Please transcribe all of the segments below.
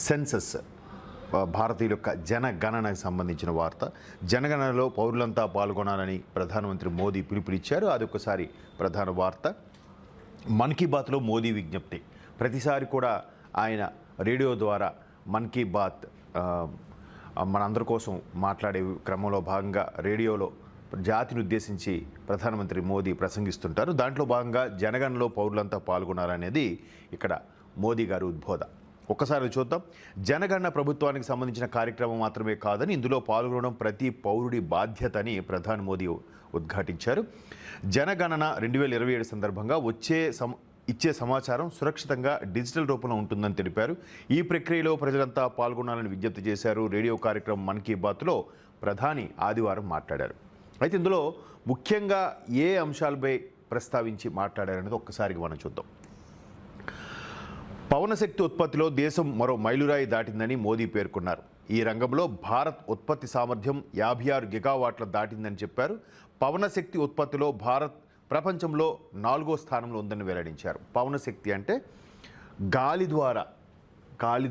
Census భారతీయుల యొక్క జనగణనకు సంబంధించిన వార్త. జనగణనలో పౌరులంతా పాల్గొనాలని ప్రధానమంత్రి మోదీ పిలుపునిచ్చారు. అదొకసారి ప్రధాన వార్త. మన్ కీ బాత్లో మోదీ విజ్ఞప్తి. ప్రతిసారి కూడా ఆయన రేడియో ద్వారా మన్ కీ బాత్ మనందరి కోసం మాట్లాడే క్రమంలో భాగంగా రేడియోలో జాతిని ఉద్దేశించి ప్రధానమంత్రి మోదీ ప్రసంగిస్తుంటారు. దాంట్లో భాగంగా జనగణనలో పౌరులంతా పాల్గొనాలనేది ఇక్కడ మోదీ గారి ఉద్బోధ. ఒక్కసారి చూద్దాం. జనగణన ప్రభుత్వానికి సంబంధించిన కార్యక్రమం మాత్రమే కాదని, ఇందులో పాల్గొనడం ప్రతి పౌరుడి బాధ్యత అని ప్రధాని మోదీ ఉద్ఘాటించారు. జనగణన 2027 సందర్భంగా ఇచ్చే సమాచారం సురక్షితంగా డిజిటల్ రూపంలో ఉంటుందని తెలిపారు. ఈ ప్రక్రియలో ప్రజలంతా పాల్గొనాలని విజ్ఞప్తి చేశారు. రేడియో కార్యక్రమం మన్ కీ బాత్లో ప్రధాని ఆదివారం మాట్లాడారు. అయితే ఇందులో ముఖ్యంగా ఏ అంశాలపై ప్రస్తావించి మాట్లాడారనేది ఒక్కసారిగా మనం చూద్దాం. పవనశక్తి ఉత్పత్తిలో దేశం మరో మైలురాయి దాటిందని మోదీ పేర్కొన్నారు. ఈ రంగంలో భారత్ ఉత్పత్తి సామర్థ్యం 56 గిగావాట్ల దాటిందని చెప్పారు. పవనశక్తి ఉత్పత్తిలో భారత్ ప్రపంచంలో 4వ స్థానంలో ఉందని వెల్లడించారు. పవనశక్తి అంటే గాలి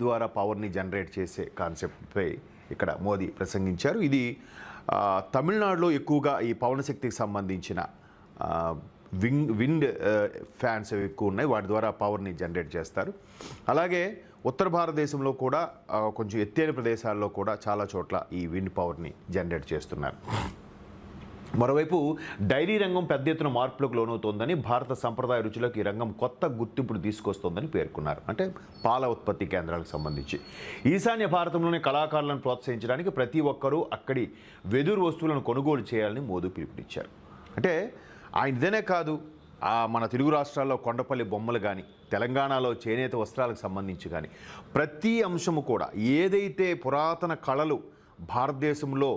ద్వారా పవర్ని జనరేట్ చేసే కాన్సెప్ట్పై ఇక్కడ మోదీ ప్రసంగించారు. ఇది తమిళనాడులో ఎక్కువగా ఈ పవనశక్తికి సంబంధించిన విండ్ ఫ్యాన్స్ ఎక్కువ ఉన్నాయి. వాటి ద్వారా పవర్ని జనరేట్ చేస్తారు. అలాగే ఉత్తర భారతదేశంలో కూడా కొంచెం ఎత్తైన ప్రదేశాల్లో కూడా చాలా చోట్ల ఈ విండ్ పవర్ని జనరేట్ చేస్తున్నారు. మరోవైపు డైరీ రంగం పెద్ద ఎత్తున మార్పులకు లోనవుతోందని, భారత సంప్రదాయ రుచులకు ఈ రంగం కొత్త గుర్తింపును తీసుకొస్తోందని పేర్కొన్నారు. అంటే పాల ఉత్పత్తి కేంద్రాలకు సంబంధించి ఈశాన్య భారతంలోని కళాకారులను ప్రోత్సహించడానికి ప్రతి ఒక్కరూ అక్కడి వెదురు వస్తువులను కొనుగోలు చేయాలని మోదీ పిలుపునిచ్చారు. అంటే ఆయన ఇదేనే కాదు, మన తెలుగు రాష్ట్రాల్లో కొండపల్లి బొమ్మలు కానీ, తెలంగాణలో చేనేత వస్త్రాలకు సంబంధించి కానీ ప్రతి అంశము కూడా ఏదైతే పురాతన కళలు భారతదేశంలో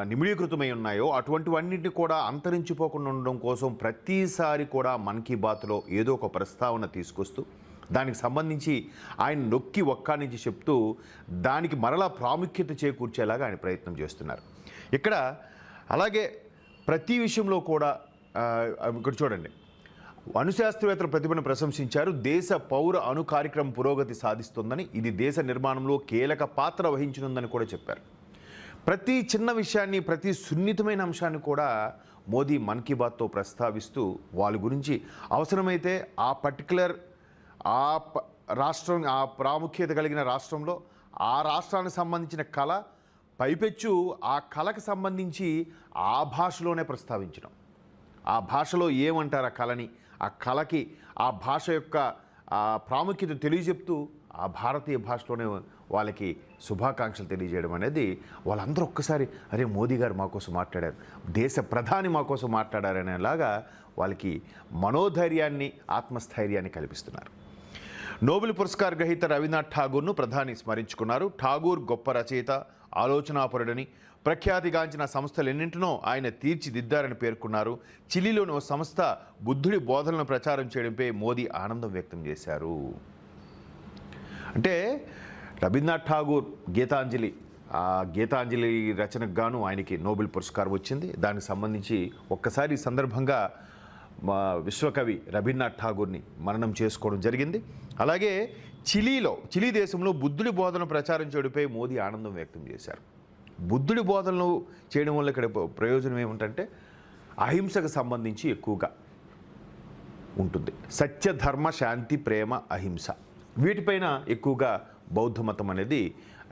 నిమిడీకృతమై ఉన్నాయో అటువంటివన్నింటినీ కూడా అంతరించిపోకుండా ఉండడం కోసం ప్రతిసారి కూడా మన్ కీ బాత్లో ఏదో ఒక ప్రస్తావన తీసుకొస్తూ దానికి సంబంధించి ఆయన నొక్కి ఒక్కానించి చెప్తూ దానికి మరలా ప్రాముఖ్యత చేకూర్చేలాగా ఆయన ప్రయత్నం చేస్తున్నారు. ఇక్కడ అలాగే ప్రతి విషయంలో కూడా ఇక్కడ చూడండి, అణుశాస్త్రవేత్తల ప్రతిభను ప్రశంసించారు. దేశ పౌర అణు కార్యక్రమం పురోగతి సాధిస్తుందని, ఇది దేశ నిర్మాణంలో కీలక పాత్ర వహించనుందని కూడా చెప్పారు. ప్రతి చిన్న విషయాన్ని, ప్రతి సున్నితమైన అంశాన్ని కూడా మోదీ మన్ కీ బాత్తో ప్రస్తావిస్తూ వాళ్ళ గురించి అవసరమైతే ఆ పర్టికులర్ రాష్ట్రం, ఆ ప్రాముఖ్యత కలిగిన రాష్ట్రంలో ఆ రాష్ట్రానికి సంబంధించిన కళ, పైపెచ్చు ఆ కళకు సంబంధించి ఆ భాషలోనే ప్రస్తావించడం. ఆ భాషలో ఏమంటారు ఆ కళని, ఆ కళకి ఆ భాష యొక్క ప్రాముఖ్యత తెలియజెప్తూ ఆ భారతీయ భాషలోనే వాళ్ళకి శుభాకాంక్షలు తెలియజేయడం అనేది వాళ్ళందరూ ఒక్కసారి అరే మోదీ గారు మా కోసం మాట్లాడారు, దేశ ప్రధాని మా కోసం మాట్లాడారనేలాగా వాళ్ళకి మనోధైర్యాన్ని, ఆత్మస్థైర్యాన్ని కల్పిస్తున్నారు. నోబెల్ పురస్కార్ గ్రహీత రవీంద్రనాథ్ ఠాగూర్ను ప్రధాని స్మరించుకున్నారు. ఠాగూర్ గొప్ప రచయిత, ఆలోచనాపరుడని, ప్రఖ్యాతిగాంచిన సంస్థలెన్నింటినో ఆయన తీర్చిదిద్దారని పేర్కొన్నారు. చిలీలోని ఓ సంస్థ బుద్ధుడి బోధనలను ప్రచారం చేయడంపై మోదీ ఆనందం వ్యక్తం చేశారు. అంటే రవీంద్రనాథ్ ఠాగూర్ గీతాంజలి రచనకు గాను ఆయనకి నోబెల్ పురస్కారం వచ్చింది. దానికి సంబంధించి ఒక్కసారి ఈ సందర్భంగా విశ్వకవి రవీంద్రనాథ్ ఠాగూర్ని మననం చేసుకోవడం జరిగింది. అలాగే చిలీ దేశంలో బుద్ధుడి బోధన ప్రచారం చేయడంపై మోదీ ఆనందం వ్యక్తం చేశారు. బుద్ధుడి బోధనలు చేయడం వల్ల ఇక్కడ ప్రయోజనం ఏమిటంటే అహింసకు సంబంధించి ఎక్కువగా ఉంటుంది. సత్య, ధర్మ, శాంతి, ప్రేమ, అహింస వీటిపైన ఎక్కువగా బౌద్ధ మతం అనేది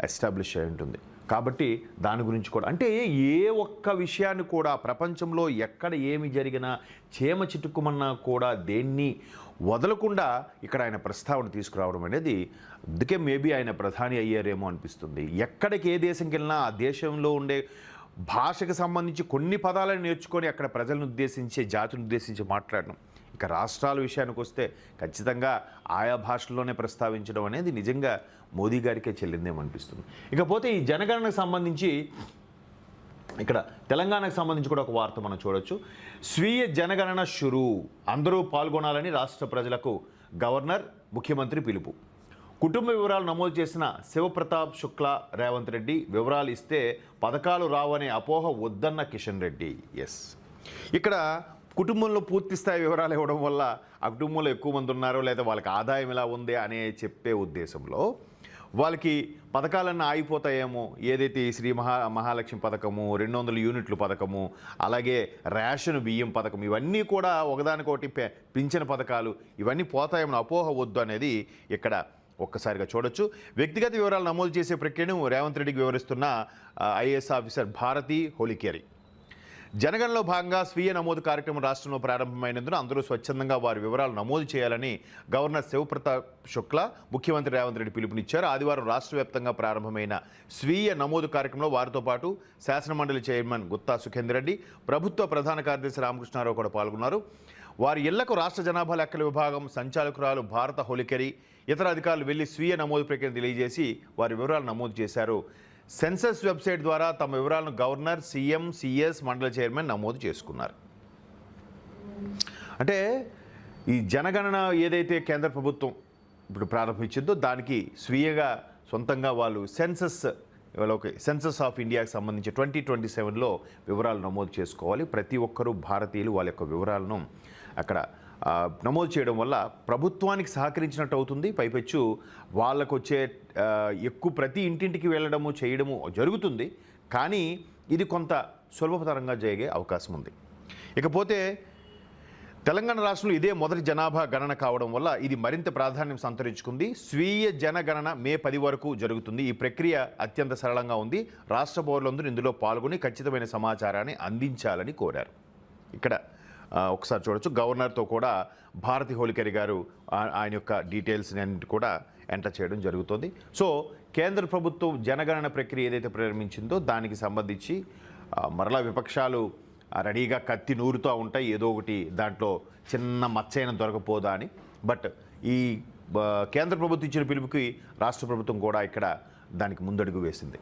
ఎస్టాబ్లిష్ అయి ఉంటుంది. కాబట్టి దాని గురించి కూడా అంటే ఏ ఒక్క విషయాన్ని కూడా ప్రపంచంలో ఎక్కడ ఏమి జరిగినా చేమ చిటుక్కుమన్నా కూడా దేన్ని వదలకుండా ఇక్కడ ఆయన ప్రస్తావన తీసుకురావడం అనేది, అందుకే మేబీ ఆయన ప్రధాని అయ్యారేమో అనిపిస్తుంది. ఎక్కడికి ఏ దేశంకి వెళ్ళినా ఆ దేశంలో ఉండే భాషకు సంబంధించి కొన్ని పదాలను నేర్చుకొని అక్కడ ప్రజలను ఉద్దేశించి, జాతిని ఉద్దేశించి మాట్లాడడం. ఇక రాష్ట్రాల విషయానికి వస్తే ఖచ్చితంగా ఆయా భాషల్లోనే ప్రస్తావించడం అనేది నిజంగా మోదీ గారికే చెల్లిందేమో అనిపిస్తుంది. ఇకపోతే ఈ జనగణనకు సంబంధించి ఇక్కడ తెలంగాణకు సంబంధించి కూడా ఒక వార్త మనం చూడొచ్చు. స్వీయ జనగణన షురూ, అందరూ పాల్గొనాలని రాష్ట్ర ప్రజలకు గవర్నర్, ముఖ్యమంత్రి పిలుపు. కుటుంబ వివరాలు నమోదు చేసిన శివప్రతాప్ శుక్లా రేవంత్ రెడ్డి వివరాలు ఇస్తే పథకాలు రావనే అపోహ వద్దన్న కిషన్ రెడ్డి. ఎస్, ఇక్కడ కుటుంబంలో పూర్తి స్థాయి వివరాలు ఇవ్వడం వల్ల ఆ కుటుంబంలో ఎక్కువ మంది ఉన్నారో లేదా వాళ్ళకి ఆదాయం ఎలా ఉంది అనే చెప్పే ఉద్దేశంలో వాళ్ళకి పథకాలన్నీ ఆగిపోతాయేమో, ఏదైతే ఈ శ్రీ మహాలక్ష్మి పథకము, 200 యూనిట్లు పథకము, అలాగే రేషన్ బియ్యం పథకం, ఇవన్నీ కూడా ఒకదానికొకటి పింఛన్ పథకాలు ఇవన్నీ పోతాయేమో అపోహ వద్దు అనేది ఇక్కడ ఒక్కసారిగా చూడొచ్చు. వ్యక్తిగత వివరాలు నమోదు చేసే ప్రక్రియను రేవంత్ రెడ్డికి వివరిస్తున్న ఐఏఎస్ ఆఫీసర్ భారతి హోలికేరి. జనగణనలో భాగంగా స్వీయ నమోదు కార్యక్రమం రాష్ట్రంలో ప్రారంభమైనందున అందరూ స్వచ్ఛందంగా వారి వివరాలు నమోదు చేయాలని గవర్నర్ శివప్రతాప్ శుక్లా ముఖ్యమంత్రి రేవంత్ రెడ్డి పిలుపునిచ్చారు. ఆదివారం రాష్ట్ర వ్యాప్తంగా ప్రారంభమైన స్వీయ నమోదు కార్యక్రమంలో వారితో పాటు శాసనమండలి చైర్మన్ గుత్తా సుఖేందర్ రెడ్డి, ప్రభుత్వ ప్రధాన కార్యదర్శి రామకృష్ణారావు కూడా పాల్గొన్నారు. వారి ఇళ్లకు రాష్ట్ర జనాభా లెక్కల విభాగం సంచాలకురాలు భారత హోలికేరి, ఇతర అధికారులు వెళ్లి స్వీయ నమోదు ప్రక్రియను తెలియజేసి వారి వివరాలు నమోదు చేశారు. సెన్సస్ వెబ్సైట్ ద్వారా తమ వివరాలను గవర్నర్, సీఎం, సిఎస్, మండల చైర్మన్ నమోదు చేసుకున్నారు. అంటే ఈ జనగణన ఏదైతే కేంద్ర ప్రభుత్వం ఇప్పుడు ప్రారంభించిందో దానికి స్వీయగా సొంతంగా వాళ్ళు సెన్సస్ ఆఫ్ ఇండియాకి సంబంధించి 2027లో వివరాలు నమోదు చేసుకోవాలి. ప్రతి ఒక్కరూ భారతీయులు వాళ్ళ యొక్క వివరాలను అక్కడ నమోదు చేయడం వల్ల ప్రభుత్వానికి సహకరించినట్టు అవుతుంది. పైపెచ్చు వాళ్ళకు వచ్చే ఎక్కువ ప్రతి ఇంటింటికి వెళ్ళడము చేయడము జరుగుతుంది, కానీ ఇది కొంత సులభతరంగా జరిగే అవకాశం ఉంది. ఇకపోతే తెలంగాణ రాష్ట్రంలో ఇదే మొదటి జనాభా గణన కావడం వల్ల ఇది మరింత ప్రాధాన్యం సంతరించుకుంది. స్వీయ జనగణన మే 10 వరకు జరుగుతుంది. ఈ ప్రక్రియ అత్యంత సరళంగా ఉంది. రాష్ట్ర పౌరులందరూ ఇందులో పాల్గొని ఖచ్చితమైన సమాచారాన్ని అందించాలని కోరారు. ఇక్కడ ఒకసారి చూడొచ్చు, గవర్నర్తో కూడా భారతి హోలికేరి గారు ఆయన యొక్క డీటెయిల్స్ని అన్నింటి కూడా ఎంటర్ చేయడం జరుగుతుంది. సో కేంద్ర ప్రభుత్వం జనగణన ప్రక్రియ ఏదైతే ప్రారంభించిందో దానికి సంబంధించి మరలా విపక్షాలు రెడీగా కత్తి నూరుతూ ఉంటాయి, ఏదో ఒకటి దాంట్లో చిన్న మచ్చైన దొరకపోదా అని. బట్ ఈ కేంద్ర ప్రభుత్వం ఇచ్చిన పిలుపుకి రాష్ట్ర ప్రభుత్వం కూడా ఇక్కడ దానికి ముందడుగు వేసింది.